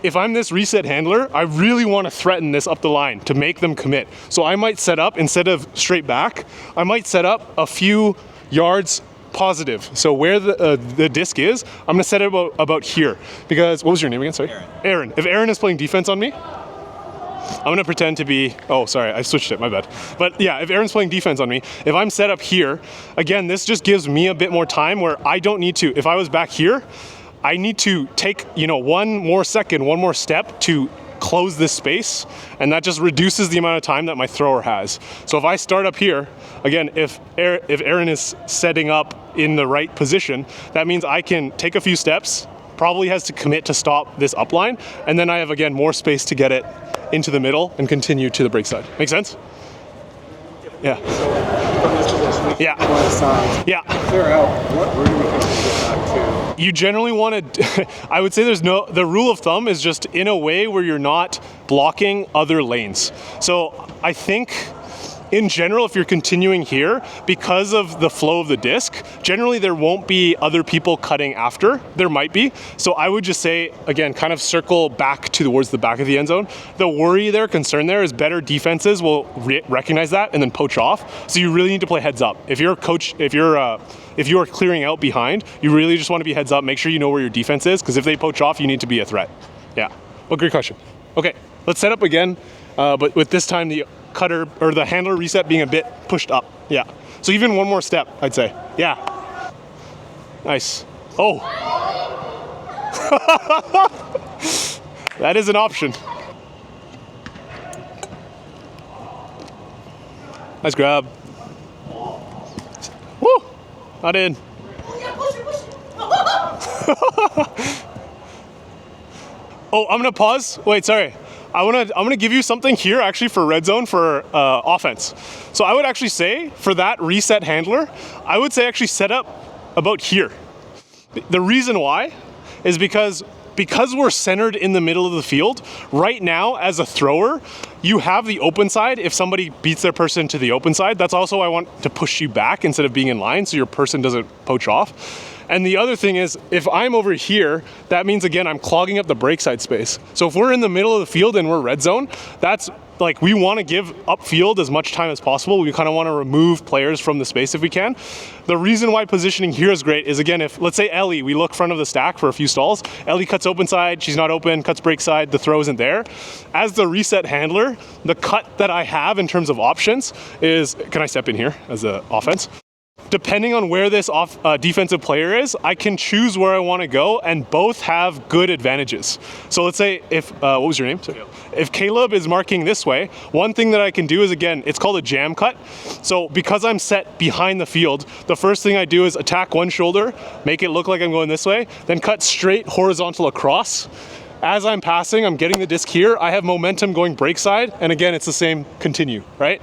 if I'm this reset handler, I really want to threaten this up the line to make them commit. So I might set up, instead of straight back, I might set up a few yards positive. So where the disc is, I'm gonna set it about here. Because, what was your name again, sorry? Aaron. If Aaron is playing defense on me, I'm gonna pretend to be, oh, sorry, I switched it, my bad. But yeah, if Aaron's playing defense on me, if I'm set up here, again, this just gives me a bit more time where I don't need to, if I was back here, I need to take, one more step to close this space, and that just reduces the amount of time that my thrower has. So if I start up here, again, if Aaron is setting up in the right position, that means I can take a few steps, probably has to commit to stop this upline, and then I have, again, more space to get it into the middle and continue to the break side. Make sense? Yeah. From this position, yeah. Clear out. What room do we think we get back to? You generally want to, I would say the rule of thumb is just in a way where you're not blocking other lanes. So I think in general, if you're continuing here, because of the flow of the disc, generally there won't be other people cutting after. There might be. So I would just say, again, kind of circle back towards the back of the end zone. The worry there, concern there is better defenses will recognize that and then poach off. So you really need to play heads up. If you're a coach, if you are clearing out behind, you really just want to be heads up. Make sure you know where your defense is, because if they poach off, you need to be a threat. Yeah. Well, great question. Okay, let's set up again, but with this time the cutter or the handler reset being a bit pushed up. Yeah. So even one more step, I'd say. Yeah. Nice. Oh. That is an option. Nice grab. Woo! Not in. Oh, I'm gonna pause. Wait, sorry. I'm gonna give you something here actually for red zone for offense. So I would actually say for that reset handler, I would say actually set up about here. The reason why is because we're centered in the middle of the field, right now as a thrower, you have the open side. If somebody beats their person to the open side, that's also I want to push you back instead of being in line so your person doesn't poach off. And the other thing is, if I'm over here, that means again, I'm clogging up the break side space. So if we're in the middle of the field and we're red zone, that's like we want to give upfield as much time as possible. We kind of want to remove players from the space if we can. The reason why positioning here is great is again, if let's say Ellie, we look front of the stack for a few stalls, Ellie cuts open side, she's not open, cuts break side, the throw isn't there. As the reset handler, the cut that I have in terms of options is, can I step in here as an offense? Depending on where this defensive player is, I can choose where I want to go, and both have good advantages. So let's say if, what was your name? Sorry. If Caleb is marking this way, one thing that I can do is, again, it's called a jam cut. So because I'm set behind the field, the first thing I do is attack one shoulder, make it look like I'm going this way, then cut straight horizontal across. As I'm passing, I'm getting the disc here. I have momentum going break side, and again, it's the same continue, right?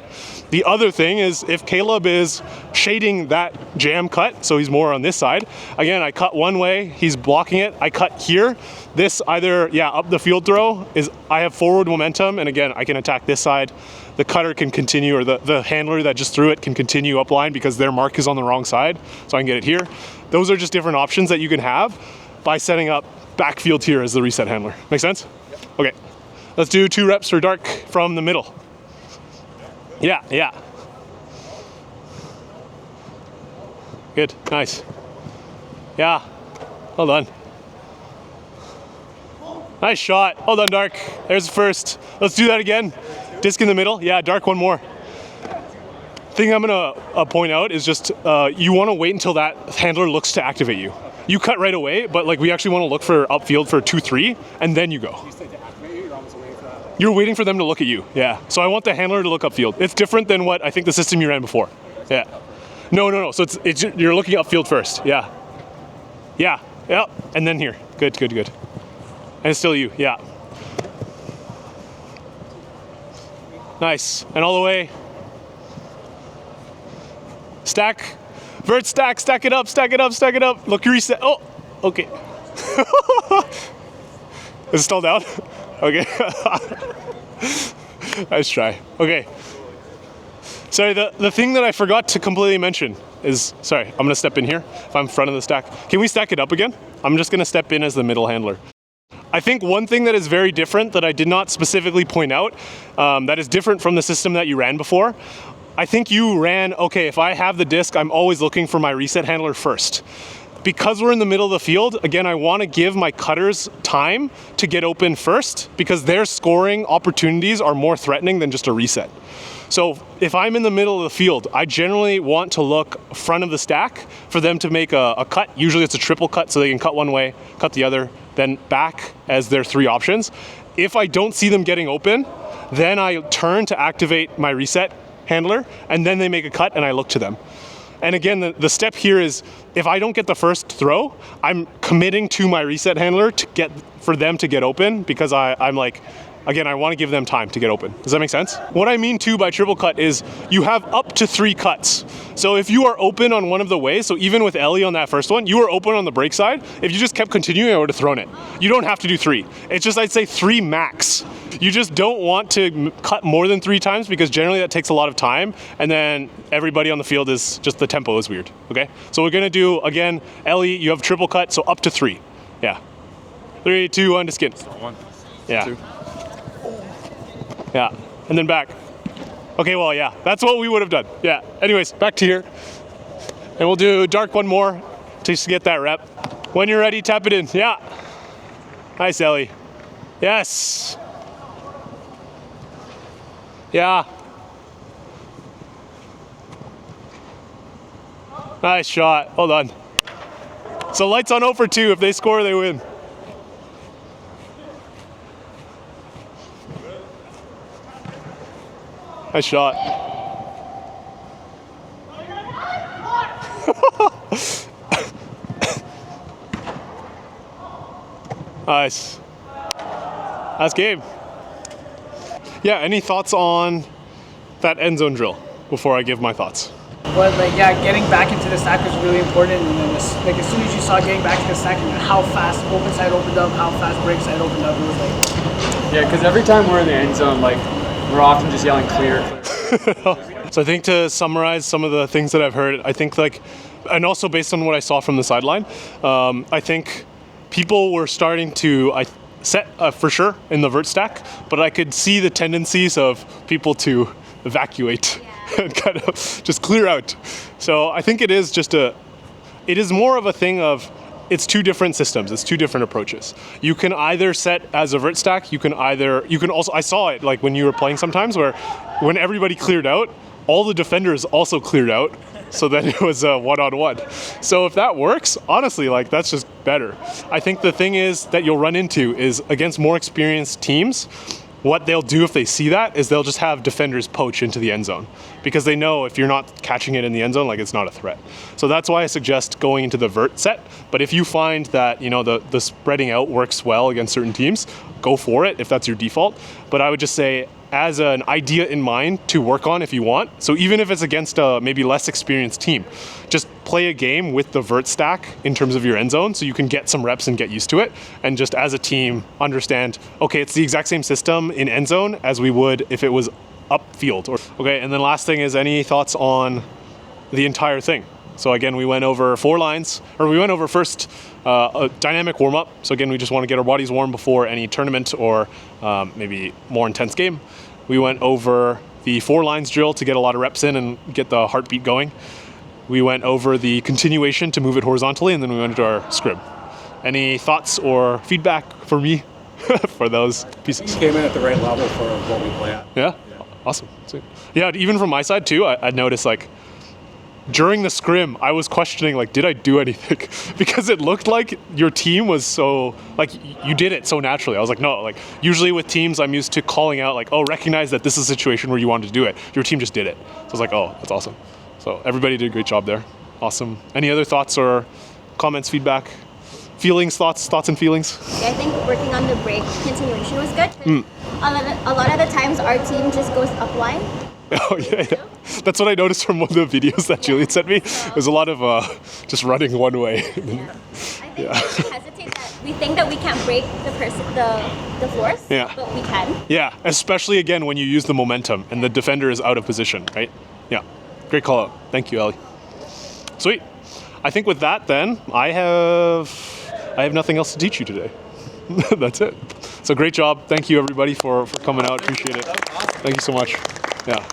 The other thing is if Caleb is shading that jam cut, so he's more on this side, again, I cut one way, he's blocking it, I cut here. This either, up the field throw is I have forward momentum, and again, I can attack this side. The cutter can continue, or the handler that just threw it can continue up line because their mark is on the wrong side, so I can get it here. Those are just different options that you can have by setting up backfield here as the reset handler. Make sense? Yep. Okay. Let's do 2 reps for Dark from the middle. Yeah. Good. Nice. Yeah. Well done. Nice shot. Well done, Dark. There's the first. Let's do that again. Disc in the middle. Yeah, Dark, one more. Thing I'm gonna point out is just you want to wait until that handler looks to activate you. You cut right away, but like we actually want to look for upfield for 2-3, and then you go. You said to activate you, you're almost waiting for that. You're waiting for them to look at you, yeah. So I want the handler to look upfield. It's different than what I think the system you ran before. Yeah. No. So it's you're looking upfield first. Yeah. And then here. Good. And it's still you. Yeah. Nice. And all the way. Stack. Vert stack it up. Look, reset. Oh, okay. Is it still down? Okay. Nice try. Okay. Sorry, the thing that I forgot to completely mention is, sorry, I'm gonna step in here if I'm front of the stack. Can we stack it up again? I'm just gonna step in as the middle handler. I think one thing that is very different that I did not specifically point out, that is different from the system that you ran before, I think you ran, okay, if I have the disc, I'm always looking for my reset handler first. Because we're in the middle of the field, again, I want to give my cutters time to get open first because their scoring opportunities are more threatening than just a reset. So if I'm in the middle of the field, I generally want to look front of the stack for them to make a cut. Usually it's a triple cut so they can cut one way, cut the other, then back as their 3 options. If I don't see them getting open, then I turn to activate my reset handler, and then they make a cut and I look to them. And again, the step here is if I don't get the first throw, I'm committing to my reset handler for them to get open because I'm like, again, I want to give them time to get open. Does that make sense? What I mean too by triple cut is you have up to 3 cuts. So if you are open on one of the ways, so even with Ellie on that first one, you were open on the break side. If you just kept continuing, I would have thrown it. You don't have to do 3. It's just, I'd say 3 max. You just don't want to cut more than 3 times because generally that takes a lot of time. And then everybody on the field is just, the tempo is weird, okay? So we're gonna do, again, Ellie, you have triple cut, so up to 3. Yeah. 3, 2, 1 to skin. 1. Yeah. 2. Yeah, and then back. Okay, well, yeah, that's what we would have done. Yeah, anyways, back to here. And we'll do Dark one more just to get that rep. When you're ready, tap it in. Yeah. Nice, Ellie. Yes. Yeah. Nice shot. Hold on. So lights on 0 for 2. If they score, they win. Nice shot. Nice. That's game. Yeah, any thoughts on that end zone drill before I give my thoughts? But like, yeah, getting back into the stack was really important. And then like as soon as you saw getting back to the stack and how fast open side opened up, how fast break side opened up, it was like. Yeah, because every time we're in the end zone, like we're often just yelling clear, clear. So I think to summarize some of the things that I've heard, I think like, and also based on what I saw from the sideline, I think people were starting to set for sure in the vert stack, but I could see the tendencies of people to evacuate and kind of just clear out. So I think it is more of a thing of, it's two different systems, it's two different approaches. You can either set as a vert stack, you can also, I saw it like when you were playing sometimes where when everybody cleared out, all the defenders also cleared out. So then it was a one-on-one. So if that works, honestly, like that's just better. I think the thing is that you'll run into is against more experienced teams, what they'll do if they see that is they'll just have defenders poach into the end zone because they know if you're not catching it in the end zone, like it's not a threat. So that's why I suggest going into the vert set. But if you find that, you know, the spreading out works well against certain teams, go for it if that's your default. But I would just say as an idea in mind to work on if you want. So even if it's against a maybe less experienced team, just play a game with the vert stack in terms of your end zone so you can get some reps and get used to it. And just as a team, understand, okay, it's the exact same system in end zone as we would if it was upfield. Okay, and then last thing is any thoughts on the entire thing? So again, we went over 4 lines, or we went over first a dynamic warm-up. So again, we just want to get our bodies warm before any tournament or maybe more intense game. We went over the 4 lines drill to get a lot of reps in and get the heartbeat going. We went over the continuation to move it horizontally, and then we went into our scrim. Any thoughts or feedback for me for those pieces? Came in at the right level for what we play at. Yeah? Awesome. Sweet. Yeah, even from my side too, I noticed like during the scrim, I was questioning like, did I do anything? Because it looked like your team was so, like you did it so naturally. I was like, no, like usually with teams, I'm used to calling out like, oh, recognize that this is a situation where you wanted to do it. Your team just did it. So I was like, oh, that's awesome. So everybody did a great job there. Awesome. Any other thoughts or comments, feedback, feelings, thoughts and feelings? I think working on the break continuation was good. A lot of the times our team just goes upline. Oh yeah. That's what I noticed from one of the videos that Julian sent me. There's a lot of just running one way. I think we hesitate that we think that we can't break the force, but we can. Yeah, especially again when you use the momentum and the defender is out of position, right? Yeah, great call out. Thank you, Ellie. Sweet. I think with that then, I have nothing else to teach you today. That's it. So great job. Thank you everybody for coming out. Appreciate it. Thank you so much. Yeah.